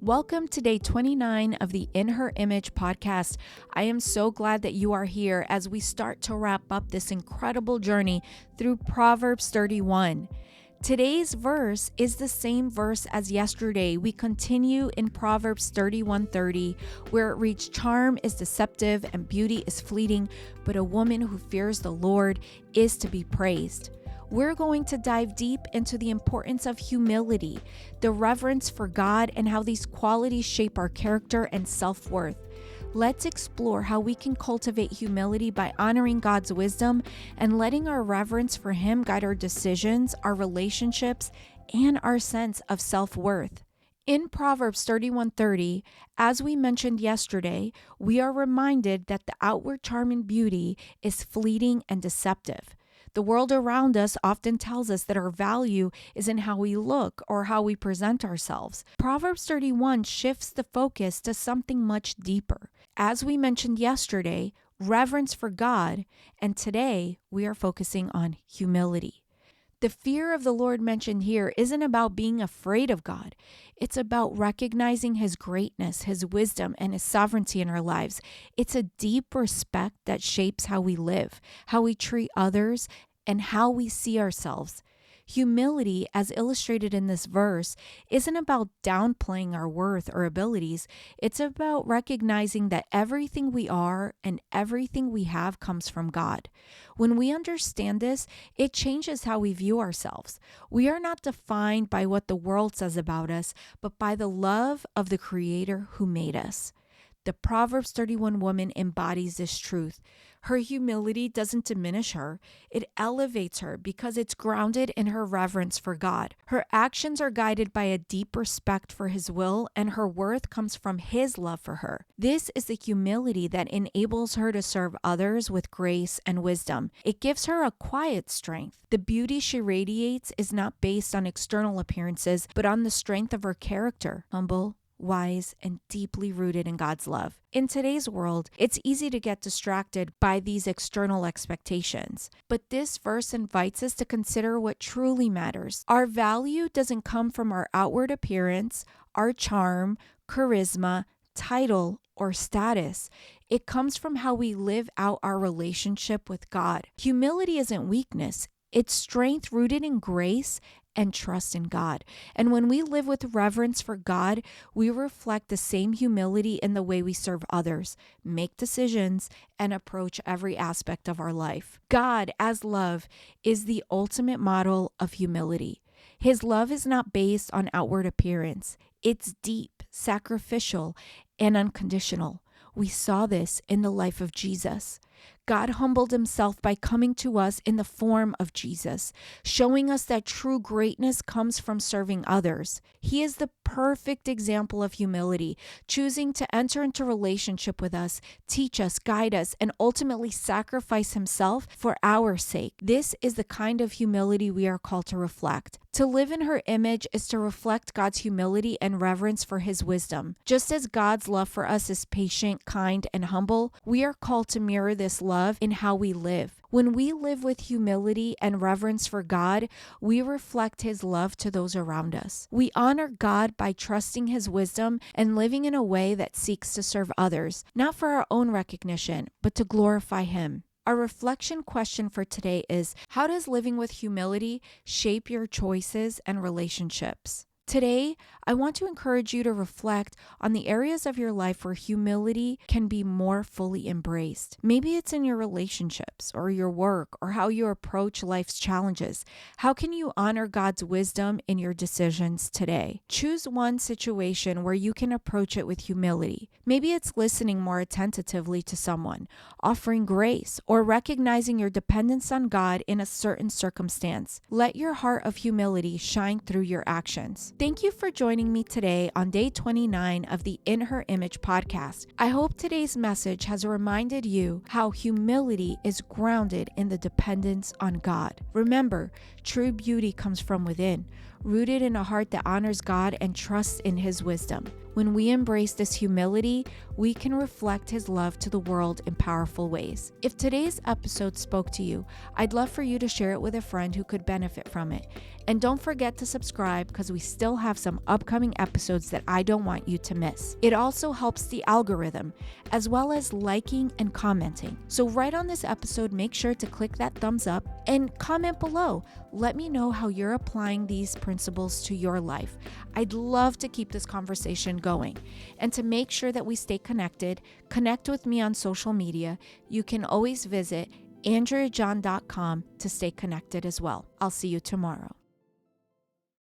Welcome to day 29 of the In Her Image podcast. I am so glad that you are here as we start to wrap up this incredible journey through Proverbs 31. Today's verse is the same verse as yesterday. We continue in Proverbs 31:30, where it reads, "Charm is deceptive and beauty is fleeting, but a woman who fears the Lord is to be praised." We're going to dive deep into the importance of humility, the reverence for God, and how these qualities shape our character and self-worth. Let's explore how we can cultivate humility by honoring God's wisdom and letting our reverence for Him guide our decisions, our relationships, and our sense of self-worth. In Proverbs 31:30, as we mentioned yesterday, we are reminded that the outward charm and beauty is fleeting and deceptive. The world around us often tells us that our value is in how we look or how we present ourselves. Proverbs 31 shifts the focus to something much deeper. As we mentioned yesterday, reverence for God, and today we are focusing on humility. The fear of the Lord mentioned here isn't about being afraid of God. It's about recognizing His greatness, His wisdom, and His sovereignty in our lives. It's a deep respect that shapes how we live, how we treat others, and how we see ourselves. Humility, as illustrated in this verse, isn't about downplaying our worth or abilities. It's about recognizing that everything we are and everything we have comes from God. When we understand this, it changes how we view ourselves. We are not defined by what the world says about us, but by the love of the Creator who made us. The Proverbs 31 woman embodies this truth. Her humility doesn't diminish her, it elevates her because it's grounded in her reverence for God. Her actions are guided by a deep respect for His will, and her worth comes from His love for her. This is the humility that enables her to serve others with grace and wisdom. It gives her a quiet strength. The beauty she radiates is not based on external appearances, but on the strength of her character, humble, wise, and deeply rooted in God's love. In today's world, it's easy to get distracted by these external expectations. But this verse invites us to consider what truly matters. Our value doesn't come from our outward appearance, our charm, charisma, title, or status. It comes from how we live out our relationship with God. Humility isn't weakness. It's strength rooted in grace and trust in God. And when we live with reverence for God, we reflect the same humility in the way we serve others, make decisions, and approach every aspect of our life. God, as love, is the ultimate model of humility. His love is not based on outward appearance. It's deep, sacrificial, and unconditional. We saw this in the life of Jesus. God humbled Himself by coming to us in the form of Jesus, showing us that true greatness comes from serving others. He is the perfect example of humility, choosing to enter into relationship with us, teach us, guide us, and ultimately sacrifice Himself for our sake. This is the kind of humility we are called to reflect. To live in her image is to reflect God's humility and reverence for His wisdom. Just as God's love for us is patient, kind, and humble, we are called to mirror this love in how we live. When we live with humility and reverence for God, we reflect His love to those around us. We honor God by trusting His wisdom and living in a way that seeks to serve others, not for our own recognition, but to glorify Him. Our reflection question for today is, how does living with humility shape your choices and relationships? Today, I want to encourage you to reflect on the areas of your life where humility can be more fully embraced. Maybe it's in your relationships or your work or how you approach life's challenges. How can you honor God's wisdom in your decisions today? Choose one situation where you can approach it with humility. Maybe it's listening more attentively to someone, offering grace, or recognizing your dependence on God in a certain circumstance. Let your heart of humility shine through your actions. Thank you for joining me today on day 29 of the In Her Image podcast. I hope today's message has reminded you how humility is grounded in the dependence on God. Remember, true beauty comes from within. rooted in a heart that honors God and trusts in His wisdom. When we embrace this humility, we can reflect His love to the world in powerful ways. If today's episode spoke to you, I'd love for you to share it with a friend who could benefit from it. And don't forget to subscribe because we still have some upcoming episodes that I don't want you to miss. It also helps the algorithm, as well as liking and commenting. So right on this episode, make sure to click that thumbs up and comment below. Let me know how you're applying these principles to your life. I'd love to keep this conversation going. And to make sure that we stay connected, connect with me on social media. You can always visit AndreaJohn.com to stay connected as well. I'll see you tomorrow.